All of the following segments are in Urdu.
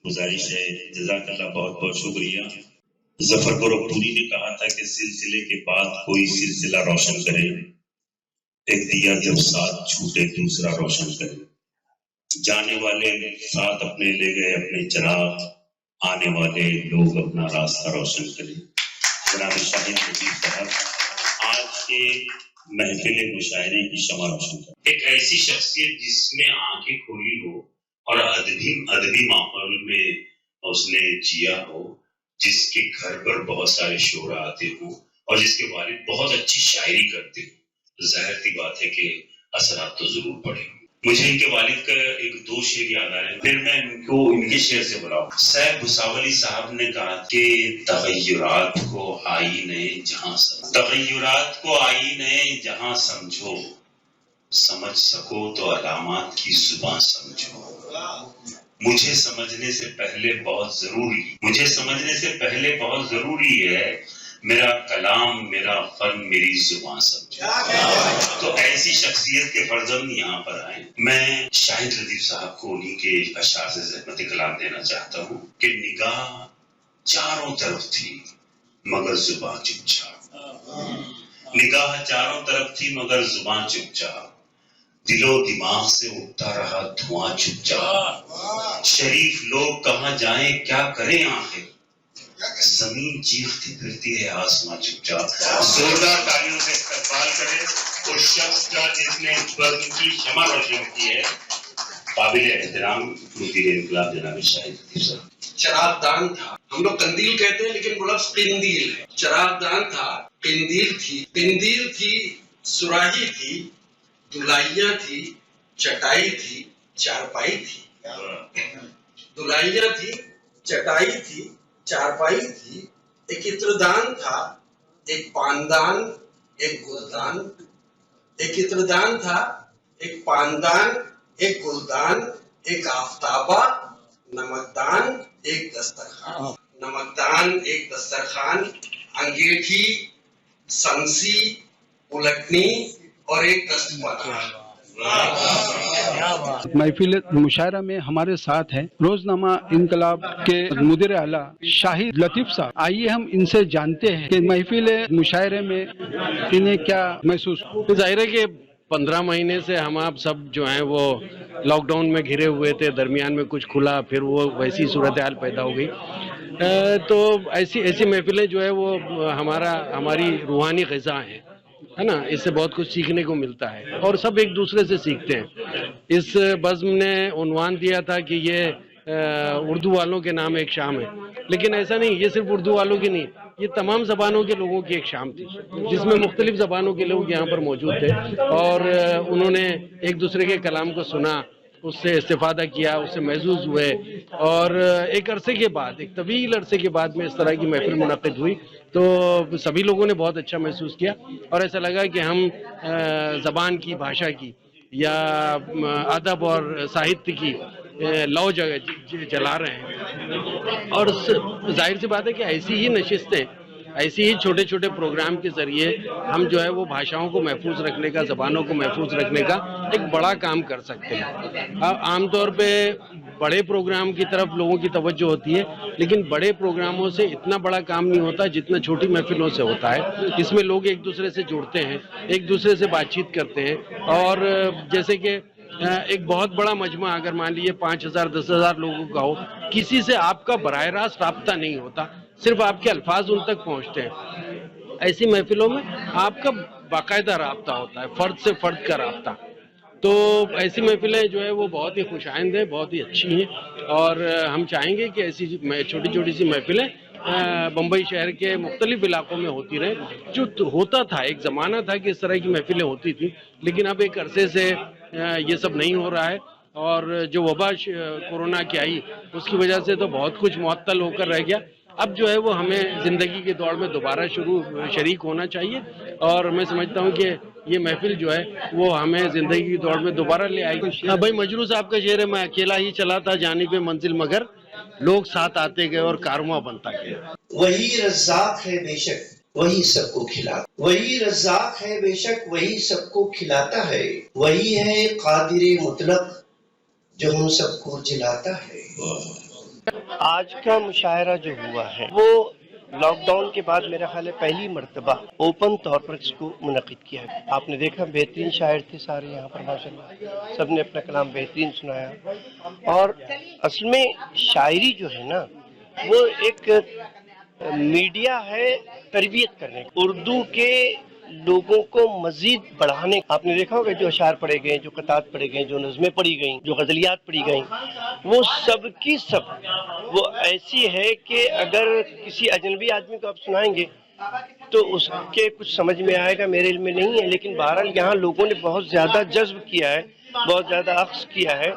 گزارش ہے. جزاک اللہ، بہت بہت شکریہ. ظفر گورکھپوری نے کہا تھا کہ سلسلے کے بعد کوئی سلسلہ روشن کرے، ایک دیا جب ساتھ چھوٹے دوسرا روشن کرے. جانے والے ساتھ اپنے لے گئے اپنے چراغ، آنے والے لوگ اپنا راستہ روشن کریں. جناب شاہین لطیف صاحب آج کے محفل مشاعرے کی شمع روشن کریں. ایک ایسی شخصیت جس میں آنکھیں کھلی ہو اور ادبی ماحول میں اس نے جیا ہو، جس کے گھر پر بہت سارے شعراء آتے ہوں اور جس کے والد بہت اچھی شاعری کرتے ہوں، ظاہر سی بات ہے کہ اثرات تو ضرور پڑے. مجھے ان کے والد کا ایک دو شعر یاد آ رہے ہیں، پھر میں ان کو ان کے شعر سے بلاؤں. صاحب بھساولی صاحب نے کہا کہ تغیرات کو آئینے جہاں سمجھو، سمجھ سکو تو علامات کی زبان سمجھو. مجھے سمجھنے سے پہلے بہت ضروری ہے میرا کلام، میرا فن، میری زبان سمجھو. تو ایسی شخصیت کے فرزند یہاں پر آئے. میں شاہد لطیف صاحب کو انہی کے اشعار سے زحمت کلام دینا چاہتا ہوں کہ نگاہ چاروں طرف تھی مگر زبان چپ چاپ. نگاہ چاروں طرف تھی مگر زبان چپ چاپ. دل و دماغ سے اٹھتا رہا دھواں چپ چاپ. شریف لوگ کہاں جائیں کیا کریں آخر، زمین چیختی پھرتی ہے آسمان چپ چاپ. زوردار تالیوں سے استقبال کرے اس شخص کا جس نے بزم کی شمع روشن کی ہے. قابل احترام مدیر انقلاب جناب شاہد لطیف صاحب. چراغ دان تھا، ہم لوگ قندیل کہتے ہیں لیکن وہ لفظ قندیل ہے. چراغ دان تھا، قندیل تھی، سراہی تھی، دلائیاں تھی، چٹائی تھی، چارپائی تھی. دلائیاں تھی، چٹائی تھی، چارپائی تھی. ایک عطردان تھا، ایک پاندان، ایک گلدان. ایک عطردان تھا، ایک پاندان، ایک گلدان. ایک آفتابہ، نمکدان، ایک دسترخوان. انگیٹھی، سنسی، الٹنی اور ایک دستپالا. محفل مشاعرہ میں ہمارے ساتھ ہیں روزنامہ انقلاب کے مدیر اعلیٰ شاہد لطیف صاحب. آئیے ہم ان سے جانتے ہیں کہ محفل مشاعرے میں انہیں کیا محسوس. ظاہر ہے کہ 15 مہینے سے ہم آپ سب جو ہیں وہ لاک ڈاؤن میں گھرے ہوئے تھے، درمیان میں کچھ کھلا، پھر وہ ویسی صورتحال پیدا ہو گئی. تو ایسی محفلیں جو ہے وہ ہماری روحانی غذا ہیں، ہے نا. اس سے بہت کچھ سیکھنے کو ملتا ہے اور سب ایک دوسرے سے سیکھتے ہیں. اس بزم نے عنوان دیا تھا کہ یہ اردو والوں کے نام ایک شام ہے، لیکن ایسا نہیں، یہ صرف اردو والوں کی نہیں، یہ تمام زبانوں کے لوگوں کی ایک شام تھی جس میں مختلف زبانوں کے لوگ یہاں پر موجود تھے اور انہوں نے ایک دوسرے کے کلام کو سنا، اس سے استفادہ کیا، اس سے محظوظ ہوئے. اور ایک عرصے کے بعد، ایک طویل عرصے کے بعد میں اس طرح کی محفل منعقد ہوئی تو سبھی لوگوں نے بہت اچھا محسوس کیا اور ایسا لگا کہ ہم زبان کی، بھاشا کی یا ادب اور ساہتیہ کی لو جلا رہے ہیں. اور ظاہر سی بات ہے کہ ایسی ہی نشستیں، ایسی ہی چھوٹے چھوٹے پروگرام کے ذریعے ہم جو ہے وہ بھاشاؤں کو محفوظ رکھنے کا، زبانوں کو محفوظ رکھنے کا ایک بڑا کام کر سکتے ہیں. عام طور پہ بڑے پروگرام کی طرف لوگوں کی توجہ ہوتی ہے، لیکن بڑے پروگراموں سے اتنا بڑا کام نہیں ہوتا جتنا چھوٹی محفلوں سے ہوتا ہے. اس میں لوگ ایک دوسرے سے جڑتے ہیں، ایک دوسرے سے بات چیت کرتے ہیں اور جیسے کہ ایک بہت بڑا مجمع اگر مان لیجیے 5000 10,000 لوگوں کا ہو، کسی سے آپ کا براہ راست رابطہ نہیں ہوتا، صرف آپ کے الفاظ ان تک پہنچتے ہیں. ایسی محفلوں میں آپ کا باقاعدہ رابطہ ہوتا ہے، فرد سے فرد کا رابطہ. تو ایسی محفلیں جو ہے وہ بہت ہی خوش آئند ہیں، بہت ہی اچھی ہیں اور ہم چاہیں گے کہ ایسی چھوٹی چھوٹی سی محفلیں بمبئی شہر کے مختلف علاقوں میں ہوتی رہیں. جو ہوتا تھا، ایک زمانہ تھا کہ اس طرح کی محفلیں ہوتی تھیں، لیکن اب ایک عرصے سے یہ سب نہیں ہو رہا ہے اور جو وبا کورونا کی آئی اس کی وجہ سے تو بہت کچھ معطل ہو کر رہ گیا. اب جو ہے وہ ہمیں زندگی کے دور میں دوبارہ شریک ہونا چاہیے اور میں سمجھتا ہوں کہ یہ محفل جو ہے وہ ہمیں زندگی کے دور میں دوبارہ لے آئے گی. بھائی مجروح صاحب کا شعر ہے، میں اکیلا ہی چلا تھا جانب منزل مگر لوگ ساتھ آتے گئے اور کارواں بنتا گیا. وہی رزاق ہے بے شک وہی سب کو کھلاتا، وہی رزاق ہے بے شک وہی سب کو کھلاتا ہے، وہی ہے قادر مطلق جو ہم سب کو جلاتا ہے. آج کا مشاعرہ جو ہوا ہے وہ لاک ڈاؤن کے بعد میرا خیال ہے پہلی مرتبہ اوپن طور پر اس کو منعقد کیا ہے. آپ نے دیکھا بہترین شاعر تھے سارے یہاں پر ماشاءاللہ, سب نے اپنا کلام بہترین سنایا. اور اصل میں شاعری جو ہے نا وہ ایک میڈیا ہے تربیت کرنے, اردو کے لوگوں کو مزید بڑھانے. آپ نے دیکھا ہوگا جو اشعار پڑھے گئے, جو قطعات پڑھے گئے, جو نظمیں پڑھی گئیں, جو غزلیات پڑھی گئیں, وہ سب کی سب وہ ایسی ہے کہ اگر کسی اجنبی آدمی کو آپ سنائیں گے تو اس کے کچھ سمجھ میں آئے گا, میرے علم میں نہیں ہے, لیکن بہرحال یہاں لوگوں نے بہت زیادہ جذب کیا ہے, بہت زیادہ اخذ کیا ہے,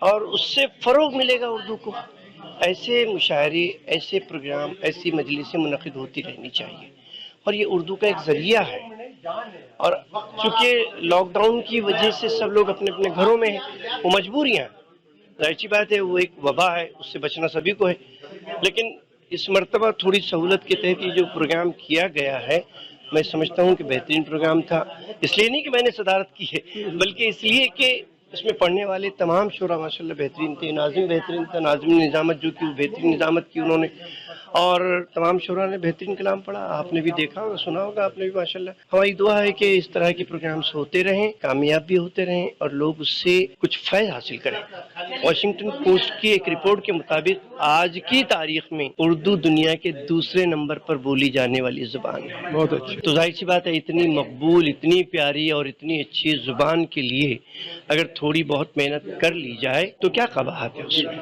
اور اس سے فروغ ملے گا اردو کو. ایسے مشاعرے, ایسے پروگرام, ایسی مجلسیں منعقد ہوتی رہنی چاہیے, اور یہ اردو کا ایک ذریعہ ہے. اور چونکہ لاک ڈاؤن کی وجہ سے سب لوگ اپنے اپنے گھروں میں ہیں, وہ مجبوریاں ہیں, ظاہر سی بات ہے, وہ ایک وبا ہے, اس سے بچنا سبھی کو ہے. لیکن اس مرتبہ تھوڑی سہولت کے تحت یہ جو پروگرام کیا گیا ہے, میں سمجھتا ہوں کہ بہترین پروگرام تھا. اس لیے نہیں کہ میں نے صدارت کی ہے, بلکہ اس لیے کہ اس میں پڑھنے والے تمام شعراء ماشاءاللہ بہترین تھے. ناظم بہترین تھا, ناظم نے نظامت جو کی وہ بہترین نظامت کی انہوں نے, اور تمام شعراء نے بہترین کلام پڑھا. آپ نے بھی دیکھا ہوگا, سنا ہوگا آپ نے بھی ماشاءاللہ. ہماری دعا ہے کہ اس طرح کے پروگرامز ہوتے رہیں, کامیاب بھی ہوتے رہیں, اور لوگ اس سے کچھ فائدہ حاصل کریں. واشنگٹن پوسٹ کی ایک رپورٹ کے مطابق آج کی تاریخ میں اردو دنیا کے دوسرے نمبر پر بولی جانے والی زبان ہے. بہت اچھی. تو ظاہر سی بات ہے, اتنی مقبول, اتنی پیاری اور اتنی اچھی زبان کے لیے اگر تھوڑی بہت محنت کر لی جائے تو کیا قباحت ہے اس میں.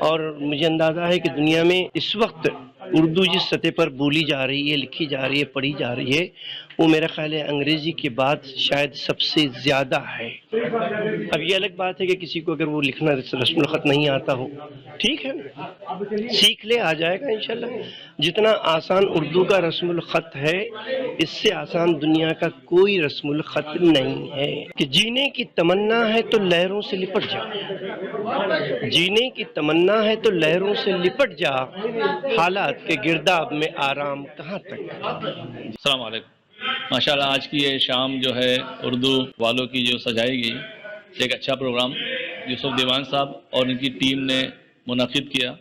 اور مجھے اندازہ ہے کہ دنیا میں اس وقت اردو جس سطح پر بولی جا رہی ہے, لکھی جا رہی ہے, پڑھی جا رہی ہے, وہ میرا خیال ہے انگریزی کے بعد شاید سب سے زیادہ ہے. اب یہ الگ بات ہے کہ کسی کو اگر وہ لکھنا رسم الخط نہیں آتا ہو, ٹھیک ہے, سیکھ لے, آ جائے گا انشاءاللہ. جتنا آسان اردو کا رسم الخط ہے, اس سے آسان دنیا کا کوئی رسم الخط نہیں ہے. کہ جینے کی تمنا ہے تو لہروں سے لپٹ جا, جینے کی تمنا ہے تو لہروں سے لپٹ جا, حالات کے گرداب میں آرام کہاں تک. السلام علیکم. ماشاءاللہ آج کی یہ شام جو ہے اردو والوں کی جو سجائی گئی, ایک اچھا پروگرام یوسف دیوان صاحب اور ان کی ٹیم نے منعقد کیا.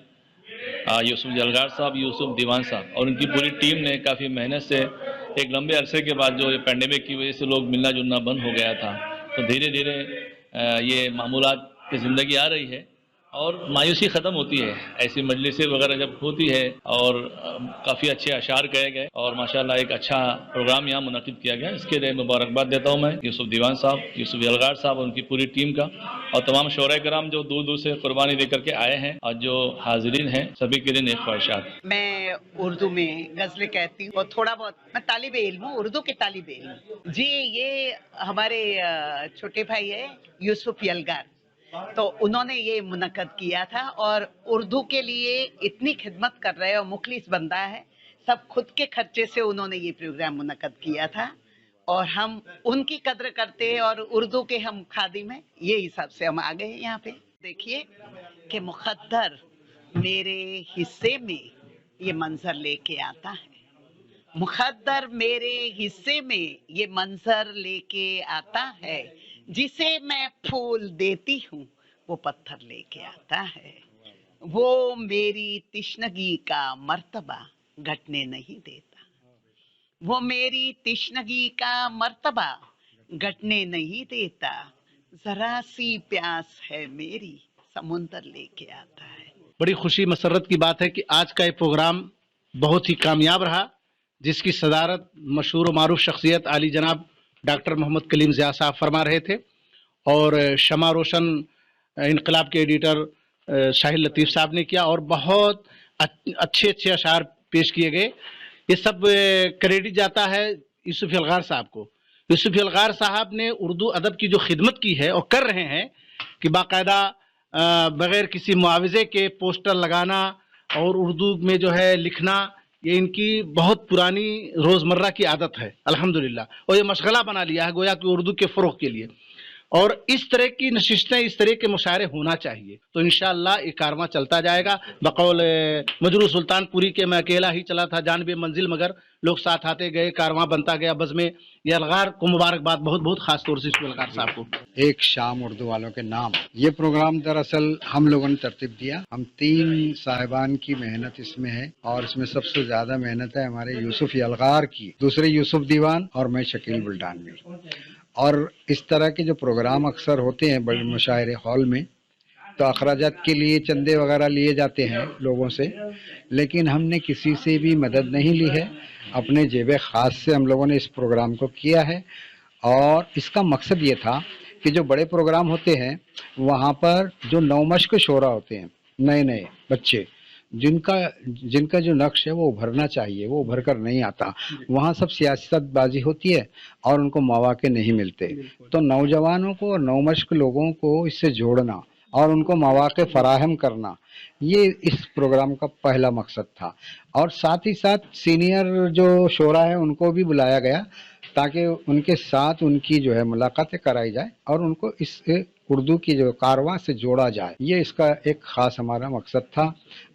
یوسف جلگار صاحب, یوسف دیوان صاحب اور ان کی پوری ٹیم نے کافی محنت سے, ایک لمبے عرصے کے بعد جو یہ پینڈیمک کی وجہ سے لوگ ملنا جلنا بند ہو گیا تھا, تو دھیرے دھیرے یہ معمولات کی زندگی آ رہی ہے اور مایوسی ختم ہوتی ہے. ایسی مجلسیں وغیرہ جب ہوتی ہے اور کافی اچھے اشعار کہے گئے اور ماشاءاللہ ایک اچھا پروگرام یہاں منعقد کیا گیا, اس کے لیے مبارکباد دیتا ہوں میں یوسف دیوان صاحب, یوسف یلغار صاحب اور ان کی پوری ٹیم کا, اور تمام شعراء کرام جو دور دور سے قربانی دے کر کے آئے ہیں, اور جو حاضرین ہیں سبھی کے لیے نیک خواہشات. میں اردو میں غزلیں کہتی ہوں اور تھوڑا بہت میں طالب علم ہوں, اردو کے طالب علم. جی یہ ہمارے چھوٹے بھائی ہے یوسف یلغار, تو انہوں نے یہ منعقد کیا تھا, اور اردو کے لیے اتنی خدمت کر رہے اور مخلص بندہ ہے, سب خود کے خرچے سے انہوں نے یہ پروگرام منعقد کیا تھا, اور ہم ان کی قدر کرتے ہیں اور اردو کے ہم خادم ہیں, یہ حساب سے ہم آ گئے ہیں یہاں پہ. دیکھیے کہ مقدر میرے حصے میں یہ منظر لے کے آتا ہے, مقدر میرے حصے میں یہ منظر لے کے آتا ہے, جسے میں پھول دیتی ہوں وہ پتھر لے کے آتا ہے. وہ میری تشنگی کا مرتبہ گھٹنے نہیں دیتا, وہ میری تشنگی کا مرتبہ گھٹنے نہیں دیتا, ذرا سی پیاس ہے میری سمندر لے کے آتا ہے. بڑی خوشی مسرت کی بات ہے کہ آج کا یہ پروگرام بہت ہی کامیاب رہا, جس کی صدارت مشہور و معروف شخصیت عالی جناب ڈاکٹر محمد کلیم ضیاء صاحب فرما رہے تھے, اور شمع روشن انقلاب کے ایڈیٹر شاہد لطیف صاحب نے کیا, اور بہت اچھے اچھے اشعار پیش کیے گئے. یہ سب کریڈٹ جاتا ہے یوسف یلغار صاحب کو. یوسف یلغار صاحب نے اردو ادب کی جو خدمت کی ہے اور کر رہے ہیں, کہ باقاعدہ بغیر کسی معاوضے کے پوسٹر لگانا اور اردو میں جو ہے لکھنا, یہ ان کی بہت پرانی روزمرہ کی عادت ہے الحمدللہ, اور یہ مشغلہ بنا لیا ہے گویا کہ اردو کے فروغ کے لیے. اور اس طرح کی نشستیں اس طرح کے مشاعرے ہونا چاہیے. تو انشاءاللہ یہ کارواں چلتا جائے گا. بقول مجروح سلطان پوری کے میں اکیلا ہی چلا تھا جانب منزل، مگر لوگ ساتھ آتے گئے، کارواں بنتا گیا. بزم یلغار کو مبارکباد بہت بہت خاص طور سے یلغار صاحب کو. ایک شام اردو والوں کے نام، یہ پروگرام دراصل ہم لوگوں نے ترتیب دیا. ہم 3 صاحبان کی محنت اس میں ہے، اور اس میں سب سے زیادہ محنت ہے ہمارے یوسف یلغار کی، دوسرے یوسف دیوان اور میں شکیل بلڈانوی. اور اس طرح کے جو پروگرام اکثر ہوتے ہیں بڑے مشاعرے ہال میں، تو اخراجات کے لیے چندے وغیرہ لیے جاتے ہیں لوگوں سے، لیکن ہم نے کسی سے بھی مدد نہیں لی ہے. اپنے جیب خاص سے ہم لوگوں نے اس پروگرام کو کیا ہے. اور اس کا مقصد یہ تھا کہ جو بڑے پروگرام ہوتے ہیں وہاں پر جو نومشق شعراء ہوتے ہیں، نئے نئے بچے جن کا جو نقش ہے وہ ابھرنا چاہیے، وہ ابھر کر نہیں آتا، وہاں سب سیاست بازی ہوتی ہے اور ان کو مواقع نہیں ملتے. تو نوجوانوں کو اور نومشق لوگوں کو اس سے جوڑنا اور ان کو مواقع فراہم کرنا، یہ اس پروگرام کا پہلا مقصد تھا. اور ساتھ ہی ساتھ سینئر جو شعراء ہیں ان کو بھی بلایا گیا تاکہ ان کے ساتھ ان کی جو ہے ملاقاتیں کرائی جائے اور ان کو اس اردو کی جو کارواں سے جوڑا جائے. یہ اس کا ایک خاص ہمارا مقصد تھا،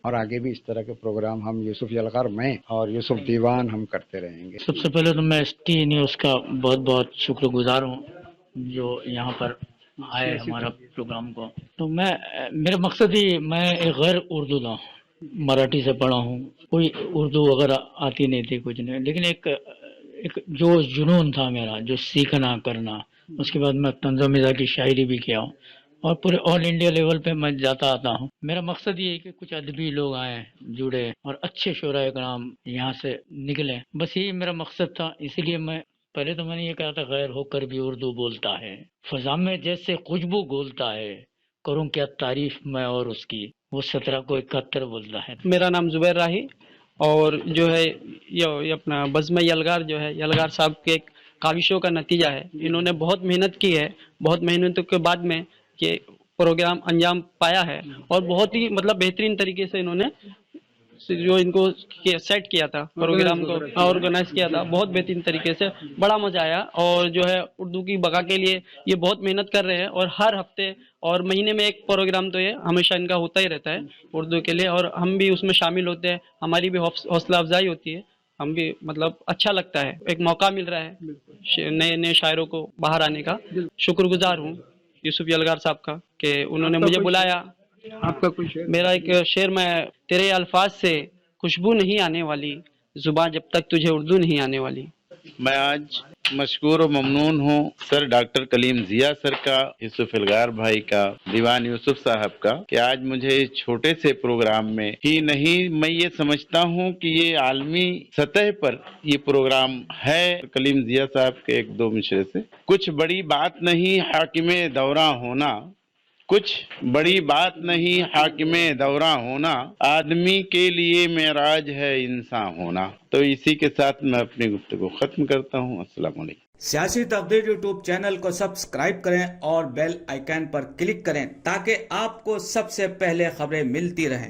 اور آگے بھی اس طرح کے پروگرام ہم یوسف یلغار میں اور یوسف دیوان ہم کرتے رہیں گے. سب سے پہلے تو میں ایس ٹی نیوز کا بہت بہت شکر گزار ہوں جو یہاں پر آئے ہمارا پروگرام کو. تو میرا مقصد ہی، میں ایک غیر اردو تھا، مراٹھی سے پڑھا ہوں، کوئی اردو وغیرہ آتی نہیں تھی، کچھ نہیں، لیکن ایک جو جنون تھا میرا، جو سیکھنا کرنا. اس کے بعد میں طنز و مزاح کی شاعری بھی کیا ہوں، اور پورے آل انڈیا لیول پہ میں جاتا آتا ہوں. میرا مقصد یہ ہے کہ کچھ ادبی لوگ آئیں، جڑے، اور اچھے شعراء کرام یہاں سے نکلیں. بس یہی میرا مقصد تھا. اسی لیے پہلے تو میں نے یہ کہا تھا، غیر ہو کر بھی اردو بولتا ہے، فضا میں جیسے خوشبو گھولتا ہے، کروں کیا تعریف میں اور اس کی، وہ 17 کو 71 بولتا ہے. میرا نام زبیر راہی، اور جو ہے یہ اپنا بزم یلغار جو ہے، یلغار صاحب کے ایک کاوشوں کا نتیجہ ہے. انہوں نے بہت محنت کی ہے، بہت محنتوں کے بعد میں یہ پروگرام انجام پایا ہے، اور بہت ہی بہترین طریقے سے انہوں نے جو ان کو سیٹ کیا تھا، پروگرام کو آرگنائز کیا تھا بہت بہترین طریقے سے. بڑا مزہ آیا، اور جو ہے اردو کی بقا کے لیے یہ بہت محنت کر رہے ہیں، اور ہر ہفتے اور مہینے میں ایک پروگرام تو یہ ہمیشہ ان کا ہوتا ہی رہتا ہے اردو کے لیے، اور ہم بھی اس میں شامل ہوتے ہیں. ہماری بھی حوصلہ افزائی ہوتی ہے، ہم بھی اچھا لگتا ہے، ایک موقع مل رہا ہے نئے نئے شاعروں کو باہر آنے کا. شکر گزار ہوں یوسف یلغار صاحب کا کہ انہوں نے مجھے بلایا. آپ کا کوئی شعر؟ میرا ایک شعر، میں تیرے الفاظ سے خوشبو نہیں آنے والی، زبان جب تک تجھے اردو نہیں آنے والی. میں آج مشکور و ممنون ہوں سر ڈاکٹر کلیم ضیاء سر کا، یوسف یلغار بھائی کا، دیوان یوسف صاحب کا، کہ آج مجھے اس چھوٹے سے پروگرام میں ہی نہیں، میں یہ سمجھتا ہوں کہ یہ عالمی سطح پر یہ پروگرام ہے. کلیم ضیاء صاحب کے 1-2 مشرے سے، کچھ بڑی بات نہیں حاکم دوراں ہونا، کچھ بڑی بات نہیں حاکم دوراں ہونا، آدمی کے لیے معراج ہے انسان ہونا. تو اسی کے ساتھ میں اپنی گفتگو ختم کرتا ہوں. السلام علیکم. سیاسی تقدیر یوٹیوب چینل کو سبسکرائب کریں اور بیل آئیکن پر کلک کریں تاکہ آپ کو سب سے پہلے خبریں ملتی رہیں.